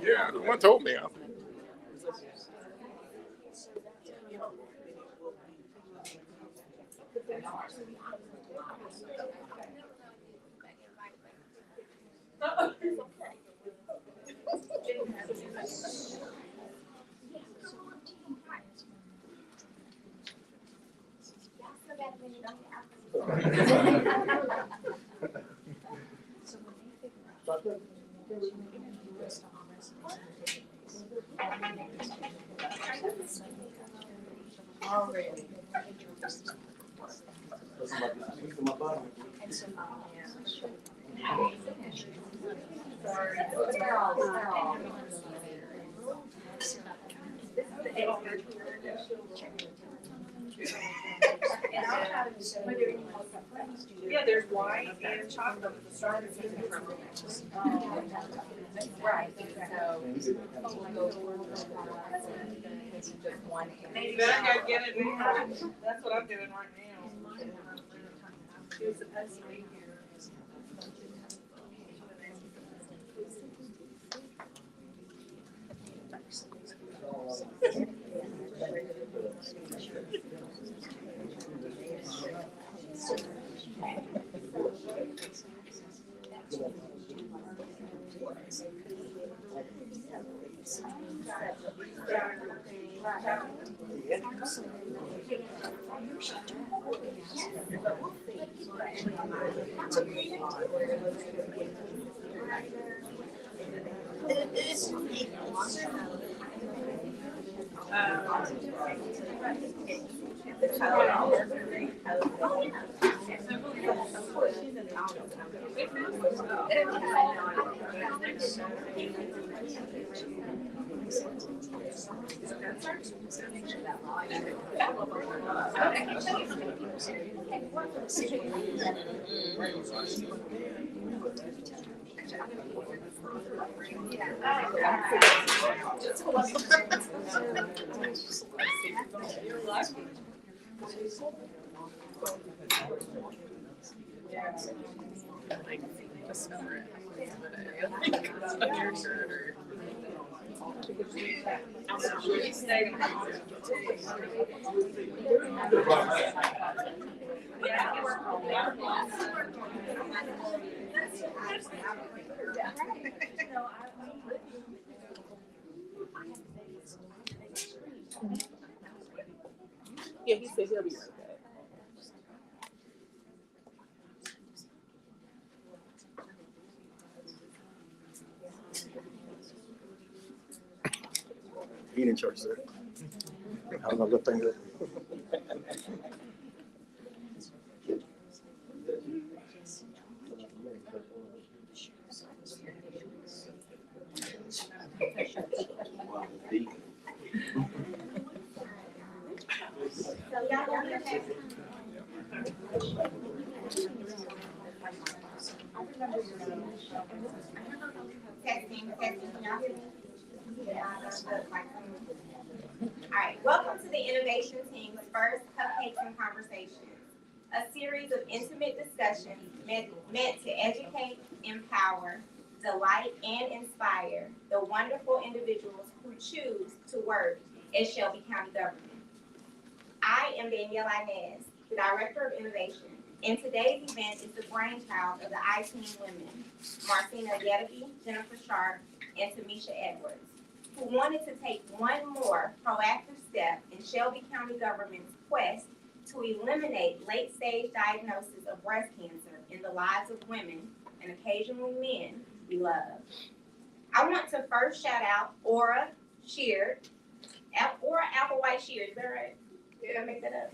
Yeah, no one told me. Already. Yeah, there's white and chocolate. Right. Maybe I gotta get it now. That's what I'm doing right now. She was supposed to be here. Yeah, he said he'll be right back. He in church, sir. How's my little finger? All right, welcome to the Innovation Team's first Cupcakes and Conversations, a series of intimate discussions meant to educate, empower, delight, and inspire the wonderful individuals who choose to work in Shelby County government. I am Danielle Inez, the Director of Innovation, and today's event is the brainchild of the I-Team women, Marcina Yedeby, Jennifer Sharp, and Tamisha Edwards, who wanted to take one more proactive step in Shelby County government's quest to eliminate late-stage diagnosis of breast cancer in the lives of women, and occasionally men, we love. I want to first shout out Aura Sheard, Aura Applewhite Sheard, is that right? Did I make that up?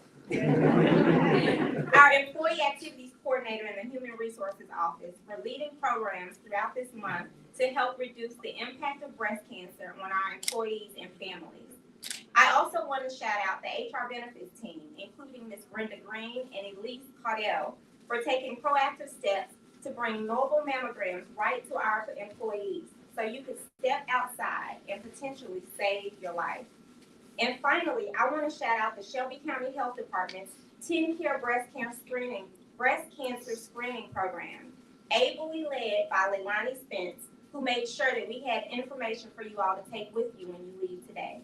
Our Employee Activities Coordinator in the Human Resources Office, for leading programs throughout this month to help reduce the impact of breast cancer on our employees and families. I also want to shout out the HR benefits team, including Ms. Brenda Green and Elise Caudell, for taking proactive steps to bring mobile mammograms right to our employees so you could step outside and potentially save your life. And finally, I want to shout out the Shelby County Health Department's 10-Care breast cancer screening program, ably led by Leilani Spence, who made sure that we had information for you all to take with you when you leave today.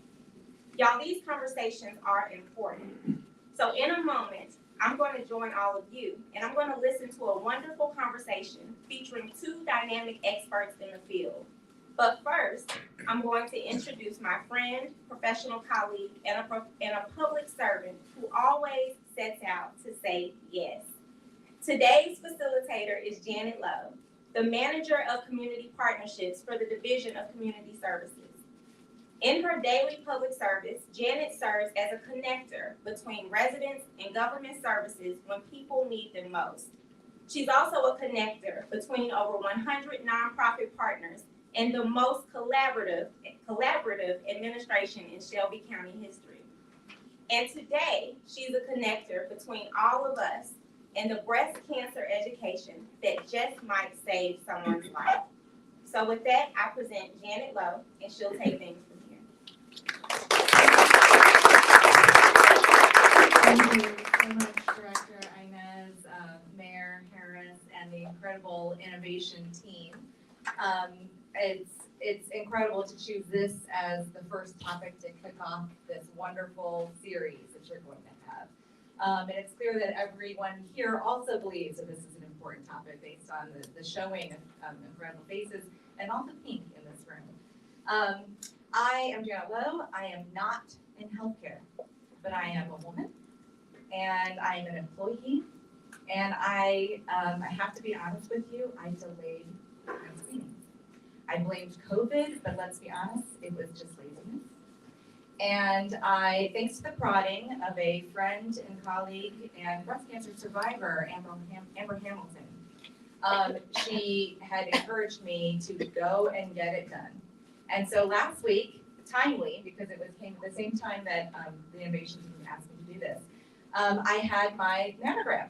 Y'all, these conversations are important. So in a moment, I'm going to join all of you, and I'm going to listen to a wonderful conversation featuring two dynamic experts in the field. But first, I'm going to introduce my friend, professional colleague, and a public servant who always sets out to say yes. Today's facilitator is Janet Lowe, the Manager of Community Partnerships for the Division of Community Services. In her daily public service, Janet serves as a connector between residents and government services when people need them most. She's also a connector between over 100 nonprofit partners and the most collaborative administration in Shelby County history. And today, she's a connector between all of us and the breast cancer education that just might save someone's life. So with that, I present Janet Lowe, and she'll take things from here. Thank you so much, Director Inez, Mayor Harris, and the incredible innovation team. It's incredible to choose this as the first topic to kick off this wonderful series that you're going to have. And it's clear that everyone here also believes that this is an important topic based on the showing of incredible faces and all the pink in this room. I am Janet Lowe. I am not in healthcare, but I am a woman, and I am an employee, and I have to be honest with you, I delayed my screening. I blamed COVID, but let's be honest, it was just laziness. And thanks to the prodding of a friend and colleague and breast cancer survivor, Amber Hamilton, she had encouraged me to go and get it done. And so last week, timely, because it came at the same time that the innovation team asked me to do this, I had my mammogram.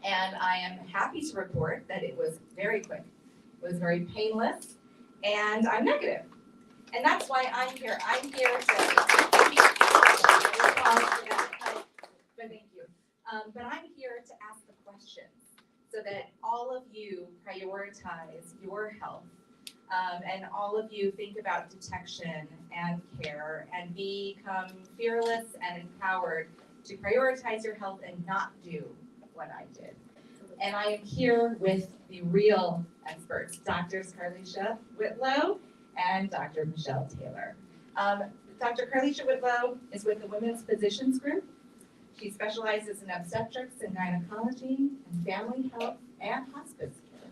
And I am happy to report that it was very quick. It was very painless, and I'm negative. And that's why I'm here. I'm here to, but thank you. But I'm here to ask the questions so that all of you prioritize your health, and all of you think about detection and care and become fearless and empowered to prioritize your health and not do what I did. And I am here with the real experts, Drs. Carlisha Whitlow and Dr. Michelle Taylor. Dr. Carlisha Whitlow is with the Women's Physicians Group. She specializes in obstetrics and gynecology and family health and hospice care.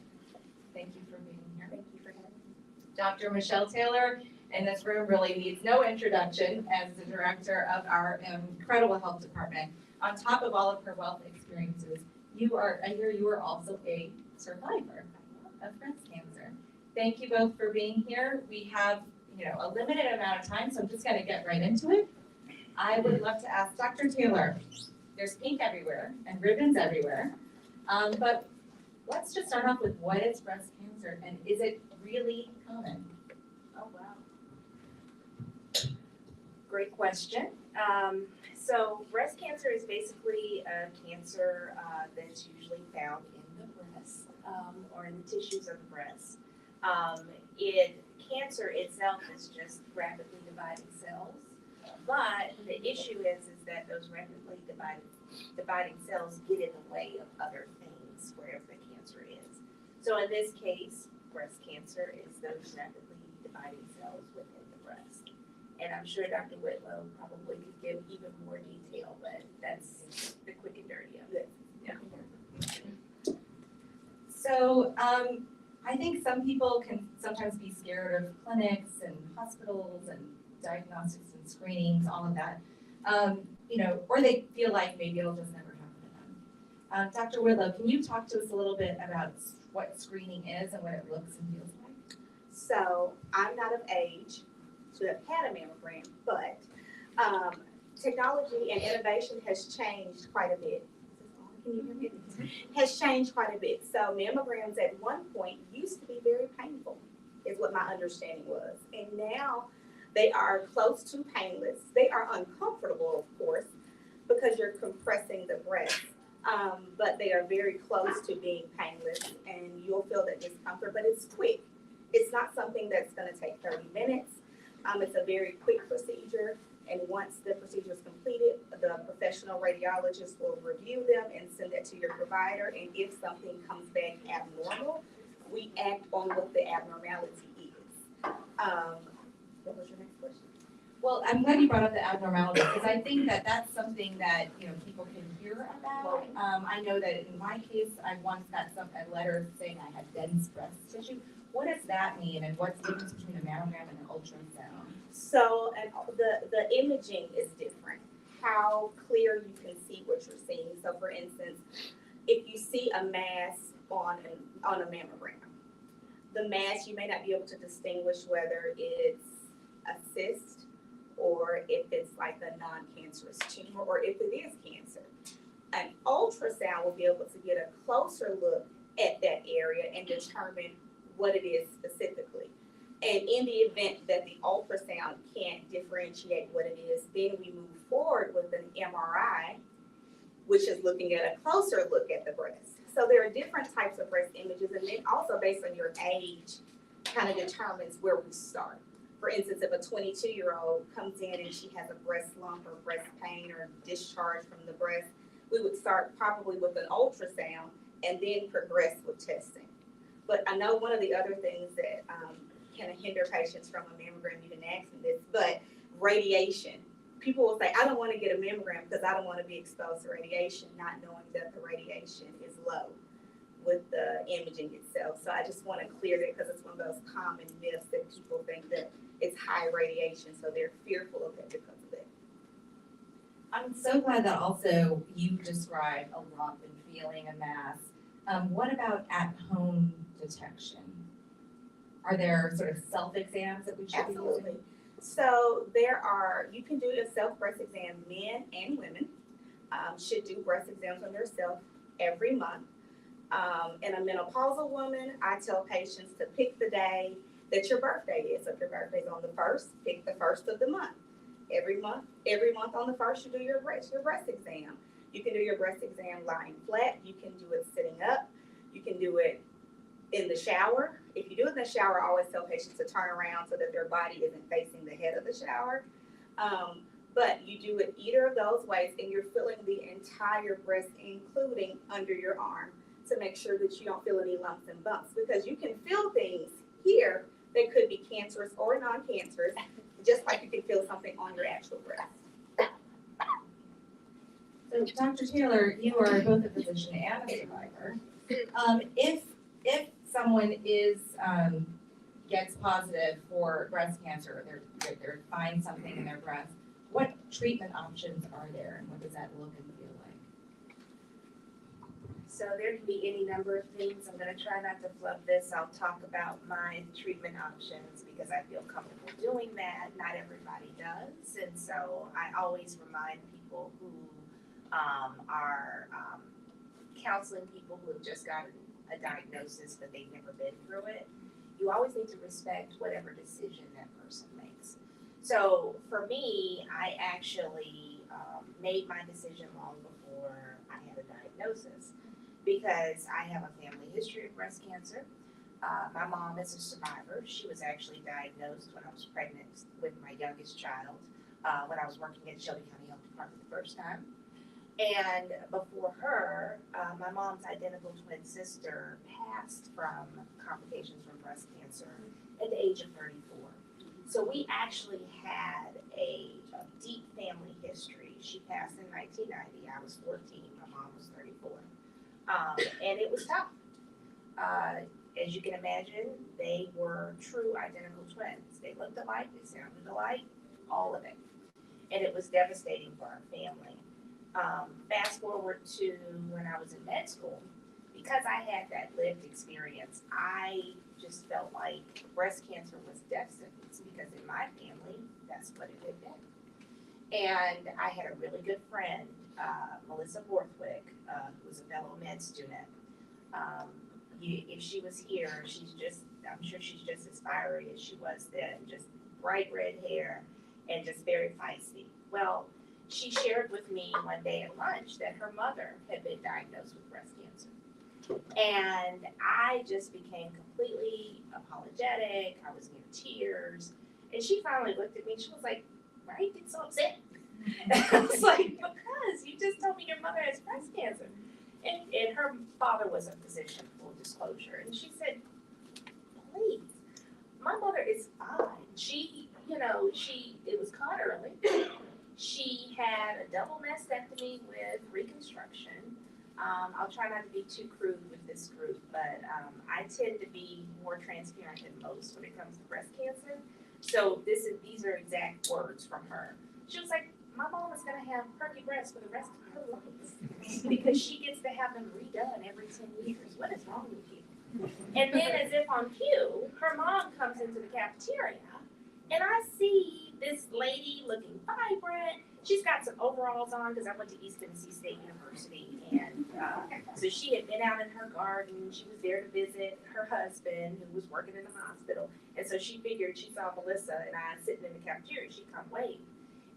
Thank you for being here. Thank you for having me. Dr. Michelle Taylor in this room really needs no introduction as the director of our incredible health department. On top of all of her wealth experiences, I hear you are also a survivor of breast cancer. Thank you both for being here. We have, a limited amount of time, so I'm just gonna get right into it. I would love to ask Dr. Taylor, there's pink everywhere and ribbons everywhere, but let's just start off with what is breast cancer and is it really common? Oh, wow. Great question. So breast cancer is basically a cancer that's usually found in the breast or in the tissues of the breast. Cancer itself is just rapidly dividing cells, but the issue is that those rapidly dividing cells get in the way of other things wherever the cancer is. So in this case, breast cancer is those rapidly dividing cells within the breast. And I'm sure Dr. Whitlow probably could give even more detail, but that's the quick and dirty of it. Yeah. So I think some people can sometimes be scared of clinics and hospitals and diagnostics and screenings, all of that, or they feel like maybe it'll just never happen to them. Dr. Whitlow, can you talk to us a little bit about what screening is and what it looks and feels like? So I'm not of age to have had a mammogram, but technology and innovation has changed quite a bit. Can you hear me? Has changed quite a bit. So mammograms at one point used to be very painful, is what my understanding was. And now They are close to painless. They are uncomfortable, of course, because you're compressing the breast. But they are very close to being painless, and you'll feel that discomfort, but it's quick. It's not something that's gonna take 30 minutes. It's a very quick procedure, and once the procedure is completed, the professional radiologist will review them and send it to your provider, and if something comes back abnormal, we act on what the abnormality is. What was your next question? Well, I'm glad you brought up the abnormality, because I think that that's something that, you know, people can hear about. I know that in my case, I once got a letter saying I had dense breast tissue. What does that mean, and what's the difference between a mammogram and an ultrasound? So, and the imaging is different. How clear you can see what you're seeing. So for instance, if you see a mass on a mammogram, the mass, you may not be able to distinguish whether it's a cyst or if it's like a non-cancerous tumor or if it is cancer. An ultrasound will be able to get a closer look at that area and determine what it is specifically. And in the event that the ultrasound can't differentiate what it is, then we move forward with an MRI, which is looking at a closer look at the breast. So there are different types of breast images, and then also based on your age, kind of determines where we start. For instance, if a 22-year-old comes in and she has a breast lump or breast pain or discharge from the breast, we would start probably with an ultrasound and then progress with testing. But I know one of the other things that can hinder patients from a mammogram, you didn't ask me this, but radiation. People will say, I don't want to get a mammogram because I don't want to be exposed to radiation, not knowing that the radiation is low with the imaging itself. So I just want to clear that because it's one of those common myths that people think that it's high radiation, so they're fearful of it because of it. I'm so glad that also you described a lump and feeling a mass. What about at-home detection? Are there sort of self-exams that we should be using? Absolutely. So you can do a self-breast exam. Men and women should do breast exams on themselves every month. And a menopausal woman, I tell patients to pick the day that your birthday is. So if your birthday is on the 1st, pick the 1st of the month. Every month on the 1st, you do your breast exam. You can do your breast exam lying flat. You can do it sitting up. You can do it in the shower. If you do it in the shower, I always tell patients to turn around so that their body isn't facing the head of the shower. But you do it either of those ways, and you're feeling the entire breast, including under your arm, to make sure that you don't feel any lumps and bumps, because you can feel things here that could be cancerous or non-cancerous, just like you can feel something on your actual breast. So Dr. Taylor, you are both a physician and a survivor. If someone gets positive for breast cancer, they're finding something in their breast, what treatment options are there, and what does that look and feel like? So there can be any number of things. I'm gonna try not to flub this. I'll talk about my treatment options because I feel comfortable doing that. Not everybody does. And so I always remind people who are counseling people who have just gotten a diagnosis but they've never been through it. You always need to respect whatever decision that person makes. So for me, I actually made my decision long before I had a diagnosis, because I have a family history of breast cancer. My mom is a survivor. She was actually diagnosed when I was pregnant with my youngest child, when I was working at Shelby County Health Department the first time. And before her, my mom's identical twin sister passed from complications from breast cancer at the age of 34. So we actually had a deep family history. She passed in 1990. I was 14. My mom was 34. And it was tough. As you can imagine, they were true identical twins. They looked alike, they sounded alike, all of it. And it was devastating for our family. Fast forward to when I was in med school, because I had that lived experience, I just felt like breast cancer was death sentence, because in my family, that's what it had been. And I had a really good friend, Melissa Borthwick, who was a fellow med student. If she was here, I'm sure she's just as fiery as she was then, just bright red hair, and just very feisty. Well, she shared with me one day at lunch that her mother had been diagnosed with breast cancer. And I just became completely apologetic. I was near tears. And she finally looked at me. She was like, why are you getting so upset? And I was like, because you just told me your mother has breast cancer. And her father was a physician, full disclosure. And she said, please, my mother is fine. She, it was caught early. She had a double mastectomy with reconstruction. I'll try not to be too crude with this group, but I tend to be more transparent than most when it comes to breast cancer. So these are exact words from her. She was like, my mom is going to have perky breasts for the rest of her life because she gets to have them redone every 10 years. What is wrong with you? And then as if on cue, her mom comes into the cafeteria and I see this lady looking vibrant. She's got some overalls on because I went to East Tennessee State University. And so she had been out in her garden. She was there to visit her husband who was working in the hospital. And so she figured she saw Melissa and I sitting in the cafeteria. She'd come wait.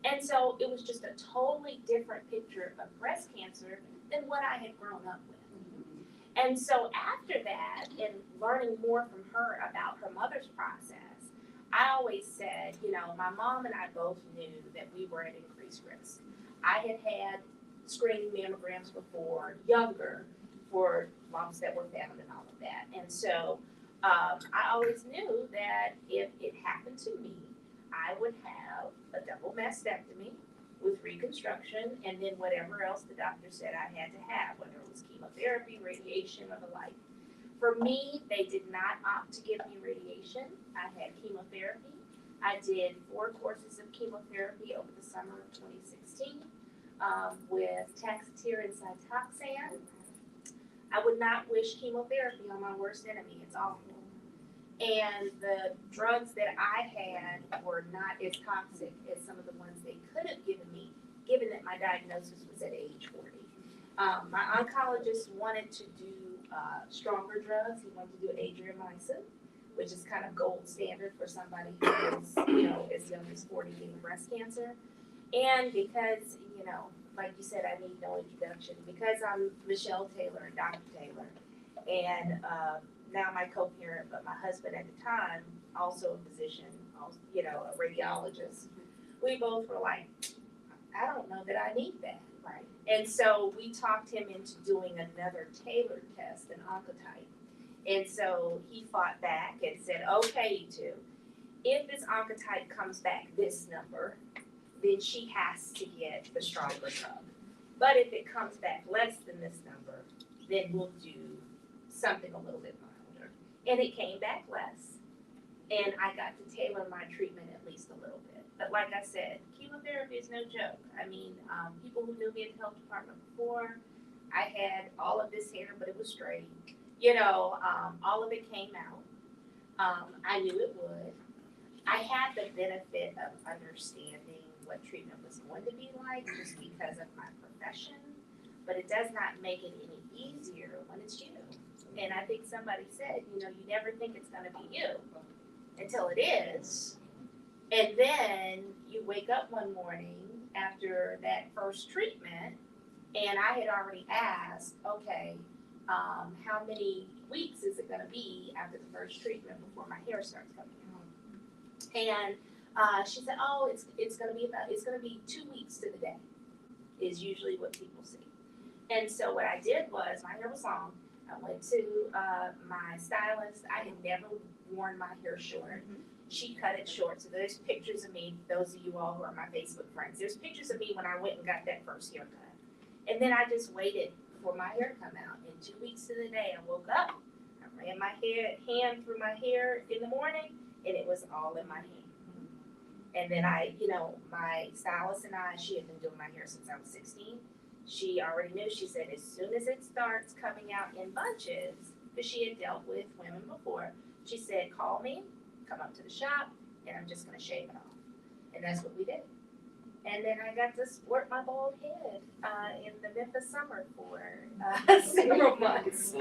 And so it was just a totally different picture of breast cancer than what I had grown up with. And so after that, and learning more from her about her mother's process, I always said, my mom and I both knew that we were at increased risk. I had had screening mammograms before, younger, for lumps that were found and all of that. And so I always knew that if it happened to me, I would have a double mastectomy with reconstruction and then whatever else the doctor said I had to have, whether it was chemotherapy, radiation, or the like. For me, they did not opt to give me radiation. I had chemotherapy. I did 4 courses of chemotherapy over the summer of 2016 with Taxotere and Cytoxan. I would not wish chemotherapy on my worst enemy. It's awful. And the drugs that I had were not as toxic as some of the ones they could have given me, given that my diagnosis was at age 40. My oncologist wanted to do stronger drugs. He wanted to do adriamycin, which is kind of gold standard for somebody who is, as young as 40 getting breast cancer. And because, like you said, I need no introduction, because I'm Michelle Taylor and Dr. Taylor, and now my co-parent, but my husband at the time, also a physician, also, a radiologist, we both were like, I don't know that I need that. Right. And so we talked him into doing another tailored test, an oncotype. And so he fought back and said, okay, you two, if this oncotype comes back this number, then she has to get the stronger drug. But if it comes back less than this number, then we'll do something a little bit milder. And it came back less. And I got to tailor my treatment at least a little bit. But like I said, chemotherapy is no joke. I mean, people who knew me in the health department before, I had all of this hair, but it was straight. All of it came out. I knew it would. I had the benefit of understanding what treatment was going to be like just because of my profession, but it does not make it any easier when it's you. And I think somebody said, you never think it's going to be you until it is. And then you wake up one morning after that first treatment, and I had already asked, okay, how many weeks is it going to be after the first treatment before my hair starts coming out? And she said, oh, it's going to be 2 weeks to the day is usually what people see. And so what I did was, my hair was long. I went to my stylist. I had never worn my hair short. She cut it short. So there's pictures of me, those of you all who are my Facebook friends, there's pictures of me when I went and got that first haircut. And then I just waited for my hair to come out. And 2 weeks to the day, I woke up, I ran my hand through my hair in the morning, and it was all in my hand. And then my stylist and I, she had been doing my hair since I was 16. She already knew. She said, as soon as it starts coming out in bunches, because she had dealt with women before, she said, call me, come up to the shop, and I'm just going to shave it off. And that's what we did. And then I got to sport my bald head in the Memphis summer for several months.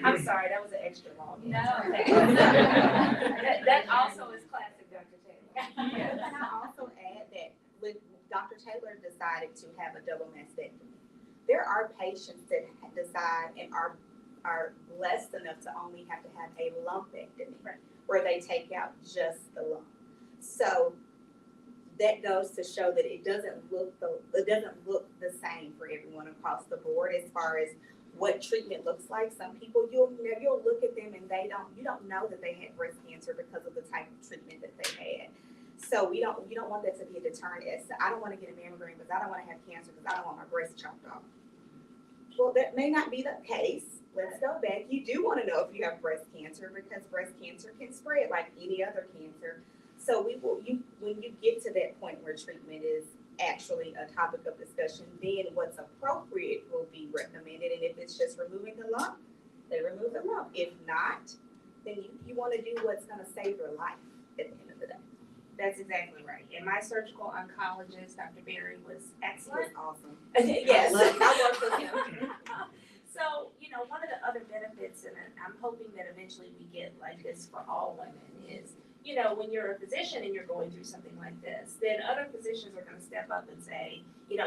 I'm sorry, that was an extra long answer. No. That also is classic Dr. decided to have a double mastectomy. There are patients that decide and are blessed enough to only have to have a lumpectomy, where they take out just the lump. So that goes to show that it doesn't look the same for everyone across the board as far as what treatment looks like. Some people you'll look at them and you don't know that they had breast cancer because of the type of treatment that they had. So you don't want that to be a deterrent as to, I don't want to get a mammogram because I don't want to have cancer because I don't want my breast chopped off. Well, that may not be the case. Let's go back. You do want to know if you have breast cancer because breast cancer can spread like any other cancer. So when you get to that point where treatment is actually a topic of discussion, then what's appropriate will be recommended. And if it's just removing the lump, they remove the lump. If not, then you want to do what's going to save your life at the end of the day. That's exactly right. And my surgical oncologist, Dr. Berry, was excellent. Awesome. Yes. I work with him. So, one of the other benefits, and I'm hoping that eventually we get like this for all women, is, when you're a physician and you're going through something like this, then other physicians are going to step up and say,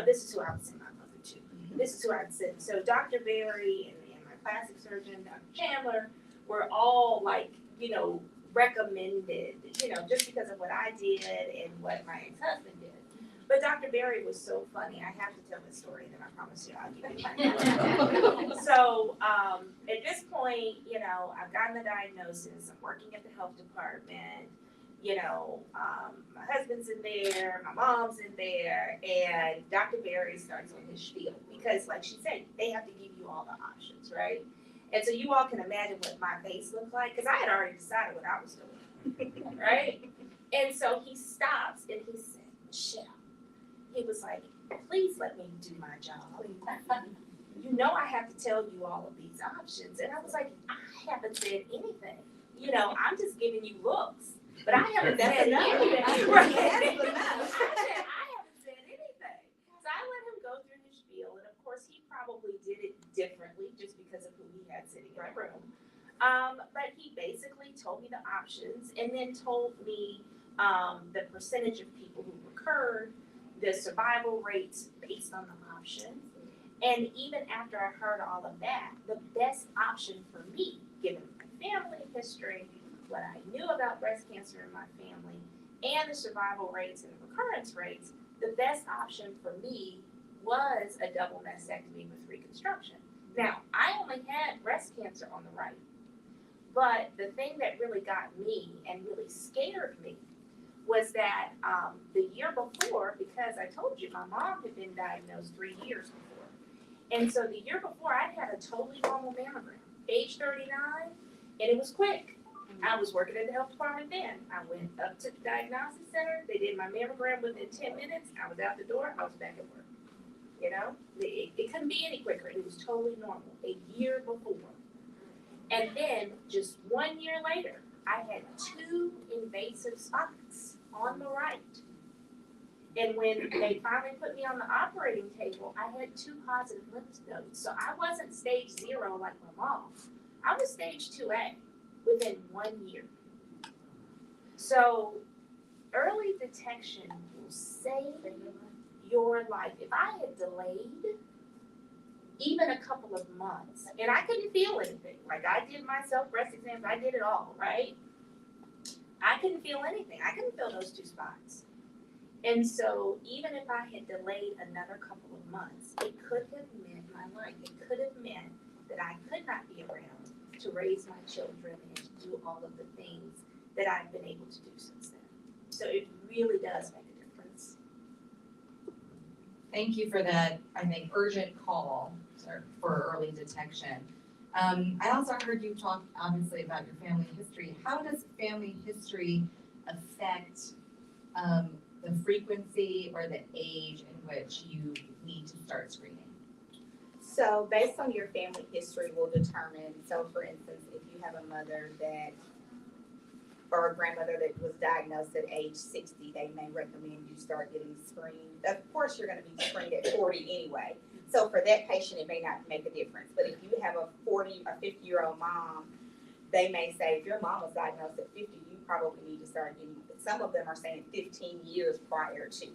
this is who I would send my mother to. This is who I would send. So Dr. Berry and my plastic surgeon, Dr. Chandler, were all like, recommended, just because of what I did and what my ex-husband did. But Dr. Berry was so funny. I have to tell this story, and then I promise you I'll give you my So at this point, I've gotten the diagnosis. I'm working at the health department. My husband's in there, my mom's in there, and Dr. Berry starts on his spiel because, like she said, they have to give you all the options, right? And so you all can imagine what my face looked like because I had already decided what I was doing, right? And so he stops and he said, Michelle, he was like, please let me do my job. I have to tell you all of these options. And I was like, I haven't said anything. I'm just giving you looks, but I haven't said anything. Right? I haven't said anything. So I let him go through his spiel, and of course he probably did it differently just because of who he had sitting in the room. But he basically told me the options and then told me the percentage of people who recurred, the survival rates based on the options. And even after I heard all of that, the best option for me, given my family history, what I knew about breast cancer in my family, and the survival rates and the recurrence rates, the best option for me was a double mastectomy with reconstruction. Now, I only had breast cancer on the right, but the thing that really got me and really scared me was that the year before, because I told you my mom had been diagnosed 3 years before. And so the year before, I'd had a totally normal mammogram, age 39, and it was quick. I was working in the health department then. I went up to the diagnostic center. They did my mammogram within 10 minutes. I was out the door. I was back at work. It couldn't be any quicker. It was totally normal a year before. And then just 1 year later, I had 2 invasive spots on the right. And when they finally put me on the operating table, I had 2 positive lymph nodes. So I wasn't stage 0 like my mom. I was stage 2A within 1 year. So early detection will save your life. If I had delayed even a couple of months, and I couldn't feel anything, like I did my self-breast exams, I did it all, right? I couldn't feel anything. I couldn't feel those 2 spots. And so even if I had delayed another couple of months, it could have meant my life. It could have meant that I could not be around to raise my children and to do all of the things that I've been able to do since then. So it really does make a difference. Thank you for that, I think, urgent call for early detection. I also heard you talk, obviously, about your family history. How does family history affect the frequency or the age in which you need to start screening? So based on your family history will determine, so for instance, if you have a mother or a grandmother that was diagnosed at age 60, they may recommend you start getting screened. Of course, you're going to be screened at 40 anyway. So for that patient, it may not make a difference. But if you have a 40 or 50-year-old mom, they may say, if your mom was diagnosed at 50, you probably need to start getting, some of them are saying 15 years prior to.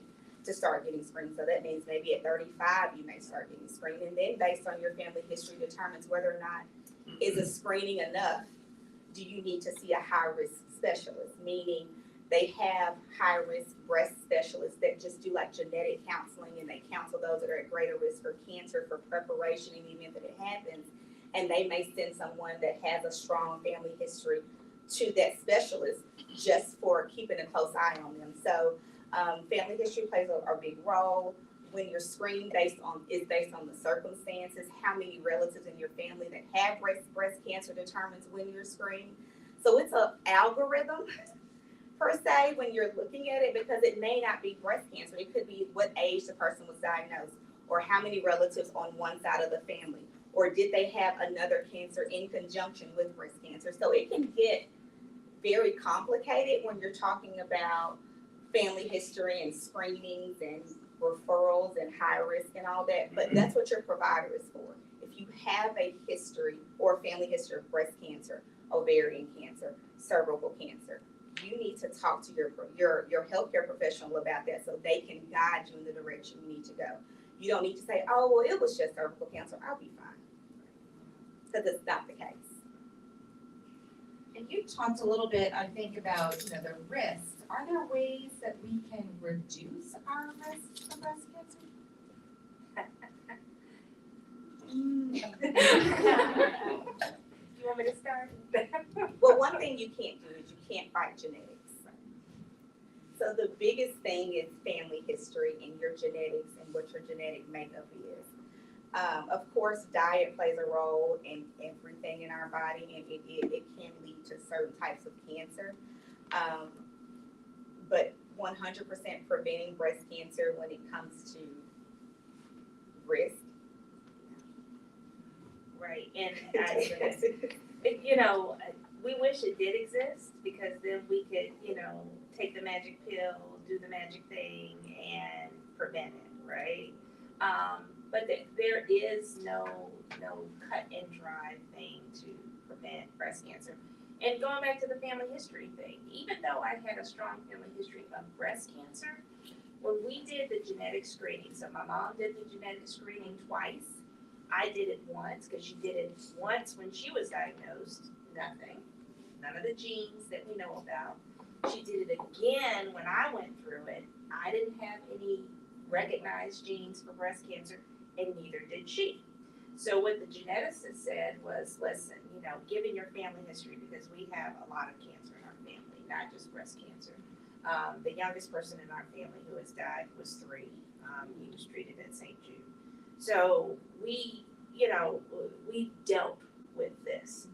to start getting screened. So that means maybe at 35, you may start getting screened. And then based on your family history determines whether or not is a screening enough. Do you need to see a high-risk specialist, meaning they have high-risk breast specialists that just do like genetic counseling, and they counsel those that are at greater risk for cancer for preparation in the event that it happens. And they may send someone that has a strong family history to that specialist just for keeping a close eye on them. So family history plays a big role. When you're screened based on the circumstances, how many relatives in your family that have breast cancer determines when you're screened. So it's an algorithm per se when you're looking at it, because it may not be breast cancer. It could be what age the person was diagnosed, or how many relatives on one side of the family, or did they have another cancer in conjunction with breast cancer. So it can get very complicated when you're talking about family history and screenings and referrals and high risk and all that, but that's what your provider is for. If you have a history or family history of breast cancer, ovarian cancer, cervical cancer, you need to talk to your healthcare professional about that so they can guide you in the direction you need to go. You don't need to say, oh, well, it was just cervical cancer, I'll be fine. Because it's not the case. And you talked a little bit, I think, about, the risks. Are there ways that we can reduce our risk of breast cancer? You want me to start? Well, one thing you can't do is you can't fight genetics. So the biggest thing is family history and your genetics and what your genetic makeup is. Of course, diet plays a role in everything in our body, and it can lead to certain types of cancer. But 100% preventing breast cancer when it comes to risk. Right, and we wish it did exist, because then we could, take the magic pill, do the magic thing, and prevent it, right? But there is no cut and dry thing to prevent breast cancer. And going back to the family history thing, even though I had a strong family history of breast cancer, when we did the genetic screening, so my mom did the genetic screening twice. I did it once, because she did it once when she was diagnosed, none of the genes that we know about. She did it again when I went through it. I didn't have any recognized genes for breast cancer, and neither did she. So what the geneticist said was, listen, given your family history, because we have a lot of cancer in our family, not just breast cancer. The youngest person in our family who has died was 3. He was treated at St. Jude. So we dealt with this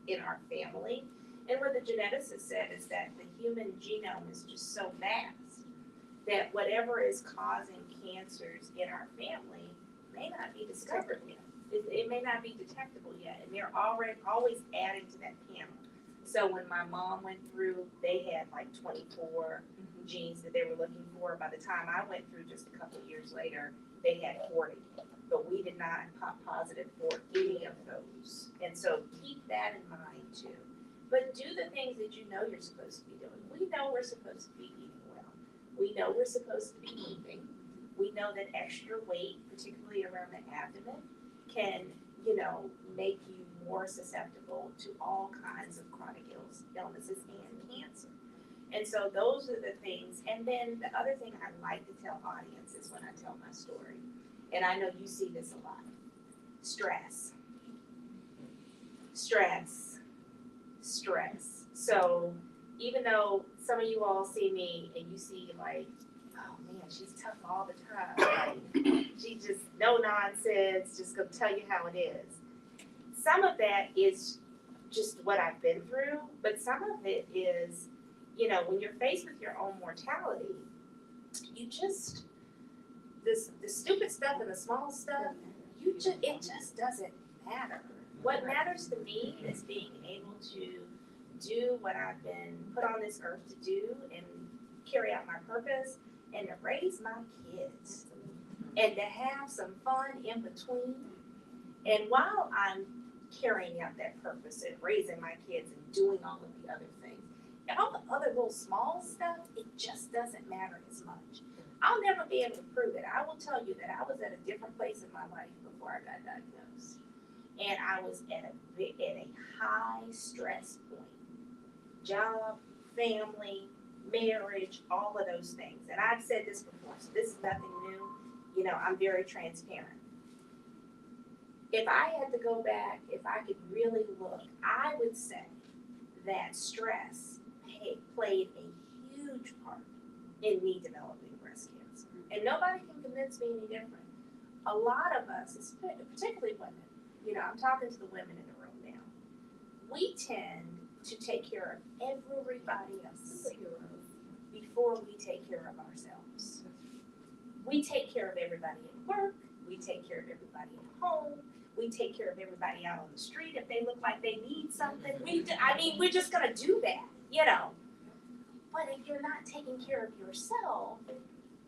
in our family. And what the geneticist said is that the human genome is just so vast that whatever is causing cancers in our family may not be discovered yet. It may not be detectable yet, and they're always adding to that panel. So when my mom went through, they had like 24 genes that they were looking for. By the time I went through just a couple of years later, they had 40, but we did not pop positive for any of those. And so keep that in mind too. But do the things that you know you're supposed to be doing. We know we're supposed to be eating well. We know we're supposed to be moving. We know that extra weight, particularly around the abdomen, can, make you more susceptible to all kinds of chronic illnesses and cancer. And so those are the things. And then the other thing I like to tell audiences when I tell my story, and I know you see this a lot, stress. So even though some of you all see me and you see like, oh man, she's tough all the time. Like, she just no nonsense, just gonna tell you how it is. Some of that is just what I've been through, but some of it is, when you're faced with your own mortality, you just the stupid stuff and the small stuff, it just doesn't matter. What matters to me is being able to do what I've been put on this earth to do and carry out my purpose and to raise my kids and to have some fun in between. And while I'm carrying out that purpose and raising my kids and doing all of the other things, and all the other little small stuff, it just doesn't matter as much. I'll never be able to prove it. I will tell you that I was at a different place in my life before I got diagnosed. And I was at a high stress point. Job, family, marriage, all of those things. And I've said this before, so this is nothing new. You know, I'm very transparent. If I had to go back, if I could really look, I would say that stress played a huge part in me developing breast cancer. And nobody can convince me any different. A lot of us, particularly women, you know, I'm talking to the women in the room now, we tend to take care of everybody else before we take care of ourselves. We take care of everybody at work, we take care of everybody at home, we take care of everybody out on the street if they look like they need something. We're just gonna do that, you know. But if you're not taking care of yourself,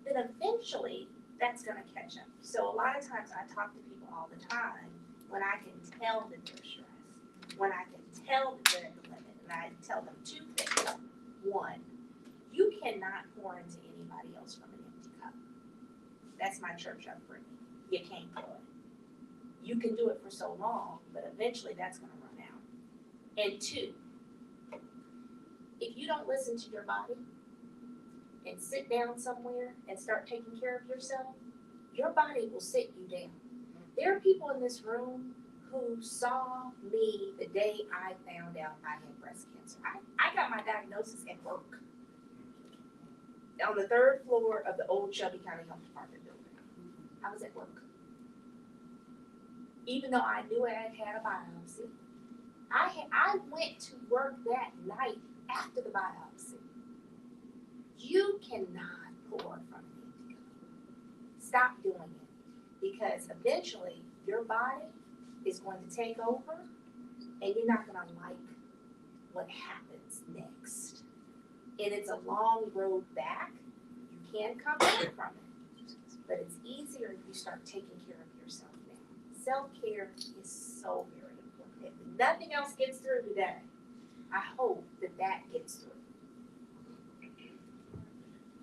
then eventually that's gonna catch up. So a lot of times I talk to people all the time when I can tell that they're stressed, when I can tell that they're at the limit, and I tell them two things. One, you cannot pour into anybody else from an empty cup. That's my church upbringing. You can't do it. You can do it for so long, but eventually that's gonna run out. And two, if you don't listen to your body and sit down somewhere and start taking care of yourself, your body will sit you down. There are people in this room who saw me the day I found out I had breast cancer. I got my diagnosis at work. On the 3rd floor of the old Shelby County Health Department building. I was at work. Even though I knew I had had a biopsy, I went to work that night after the biopsy. You cannot pour from an empty cup. Stop doing it, because eventually your body is going to take over and you're not going to like what happens next. And it's a long road back. You can come back from it, but it's easier if you start taking care of yourself now. Self-care is so very important. If nothing else gets through today, I hope that gets through.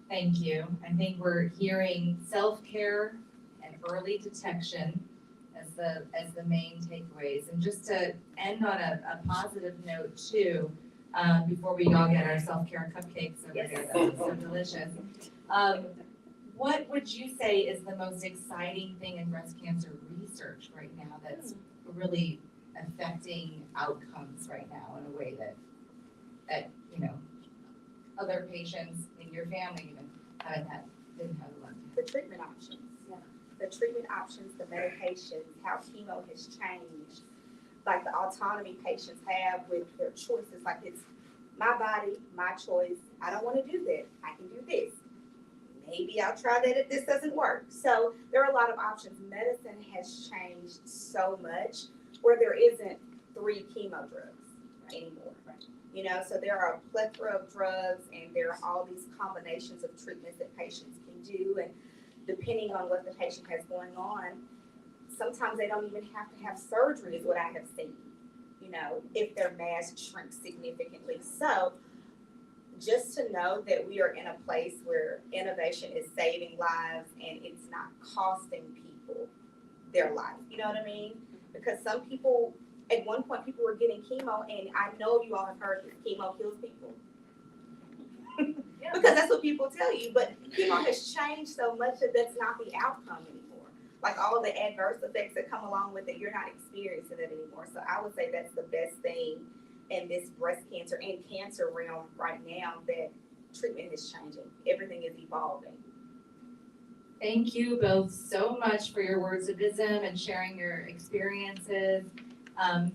Thank you. I think we're hearing self-care and early detection as the main takeaways. And just to end on a positive note too, before we all get our self-care cupcakes over here, that's so delicious. What would you say is the most exciting thing in breast cancer research right now that's really affecting outcomes right now in a way that you know, other patients in your family even didn't have one? The treatment options. Yeah. The treatment options, the medications, how chemo has changed, like the autonomy patients have with their choices, like it's my body, my choice. I don't want to do that. I can do this. Maybe I'll try that if this doesn't work. So there are a lot of options. Medicine has changed so much where there isn't 3 chemo drugs anymore. You know, so there are a plethora of drugs and there are all these combinations of treatments that patients can do. And depending on what the patient has going on, sometimes they don't even have to have surgery is what I have seen, you know, if their mass shrinks significantly. So just to know that we are in a place where innovation is saving lives and it's not costing people their life, you know what I mean? Because some people, at one point, people were getting chemo, and I know you all have heard that chemo kills people. Because that's what people tell you, but chemo has changed so much that that's not the outcome anymore. Like all of the adverse effects that come along with it, you're not experiencing it anymore. So I would say that's the best thing in this breast cancer and cancer realm right now, that treatment is changing. Everything is evolving. Thank you both so much for your words of wisdom and sharing your experiences.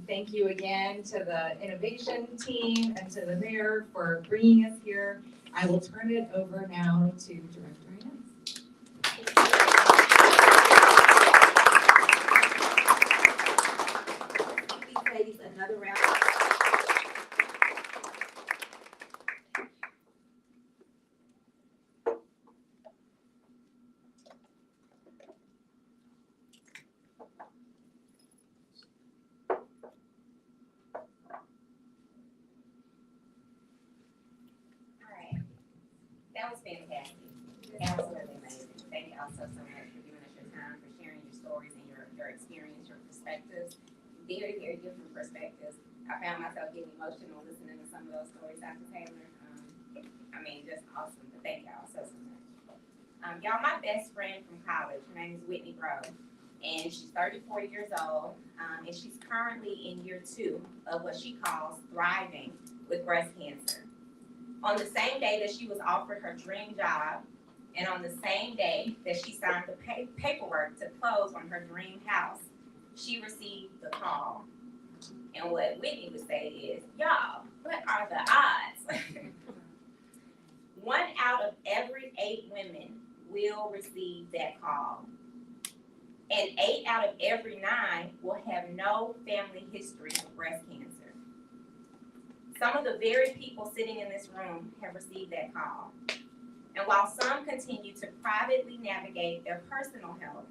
Thank you again to the innovation team and to the mayor for bringing us here. I will turn it over now to Director Hines. These ladies, another round. That was fantastic. Absolutely amazing. y'all so much for giving us your time, for sharing your stories and your experience, your perspectives. Very, very different perspectives. I found myself getting emotional listening to some of those stories, Dr. Taylor. Just awesome. But thank y'all so much. Y'all, my best friend from college, her name is Whitney Grove, and she's 34 years old, and she's currently in year 2 of what she calls thriving with breast cancer. On the same day that she was offered her dream job, and on the same day that she signed the paperwork to close on her dream house, she received the call. And what Whitney would say is, y'all, what are the odds? 1 out of every 8 women will receive that call. And 8 out of every 9 will have no family history of breast cancer. Some of the very people sitting in this room have received that call. And while some continue to privately navigate their personal health,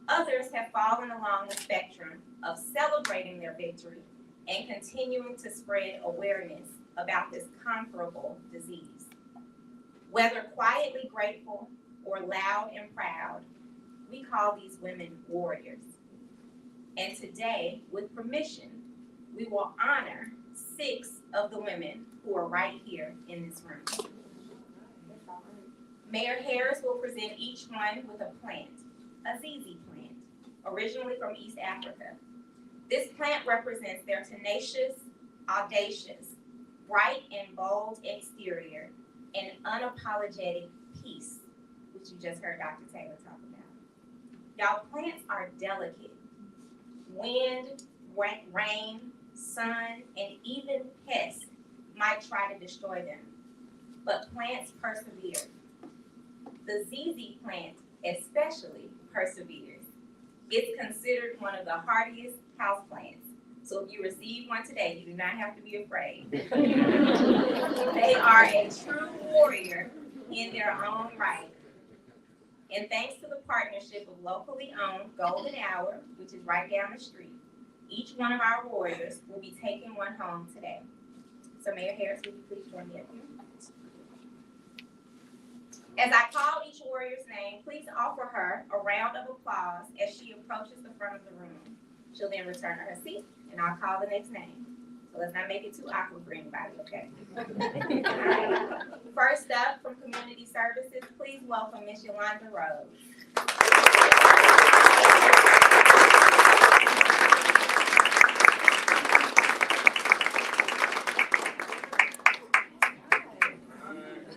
others have fallen along the spectrum of celebrating their victory and continuing to spread awareness about this comparable disease. Whether quietly grateful or loud and proud, we call these women warriors. And today, with permission, we will honor 6 of the women who are right here in this room. Mayor Harris will present each one with a plant, a ZZ plant, originally from East Africa. This plant represents their tenacious, audacious, bright and bold exterior and unapologetic peace, which you just heard Dr. Taylor talk about. Y'all, plants are delicate. Wind, rain, sun, and even pests might try to destroy them, but plants persevere. The ZZ plant especially perseveres. It's considered one of the hardiest houseplants. So if you receive one today, you do not have to be afraid. They are a true warrior in their own right. And thanks to the partnership of locally owned Golden Hour, which is right down the street, each one of our warriors will be taking one home today. So Mayor Harris, will you please join me up here? As I call each warrior's name, please offer her a round of applause as she approaches the front of the room. She'll then return to her seat, and I'll call the next name. So let's not make it too awkward for anybody, okay? First up from Community Services, please welcome Ms. Yolanda Rose.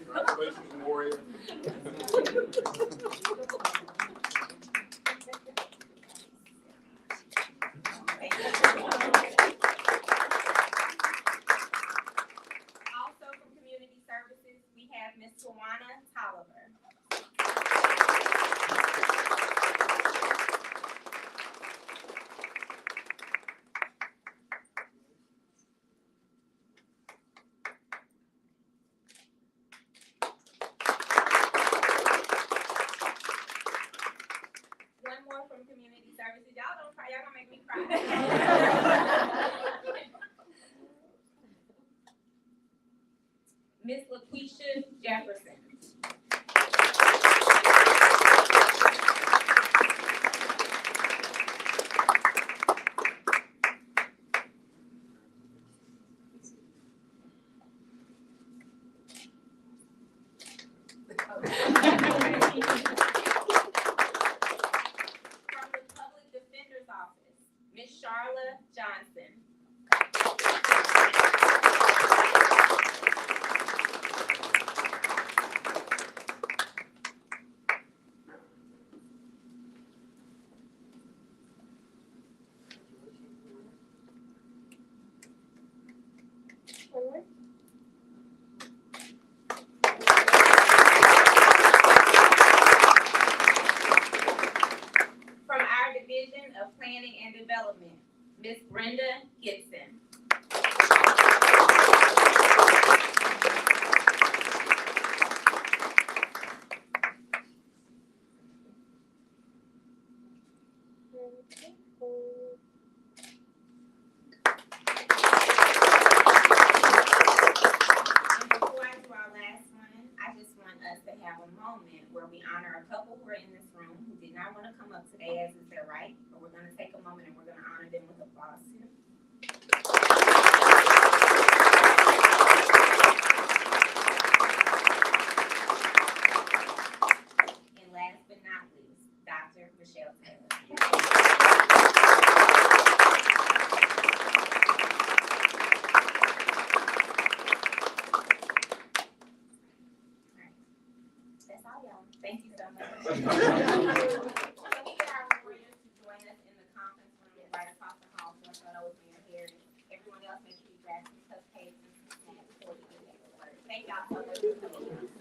Congratulations, warrior. Also from Community Services, we have Ms. Tawana Tolliver. One more from Community Services. Y'all don't cry, y'all gonna make me cry. Miss LaQuisha Jefferson. From the Public Defender's Office, Miss Charla Johnson. From our Division of Planning and Development, Miss Brenda Gibson. And before I do our last one, I just want us to have a moment where we honor a couple who are in this not wanna come up today as is their right, but we're gonna take a moment and we're gonna honor them with applause. And last but not least, Dr. Michelle Taylor. That's all, y'all. Thank you so much. Can we get our warriors to join us in the conference room right across the hall for those in your hair? Everyone else, make sure you grab some cupcakes and some snacks before we get that word. Thank y'all so much for coming.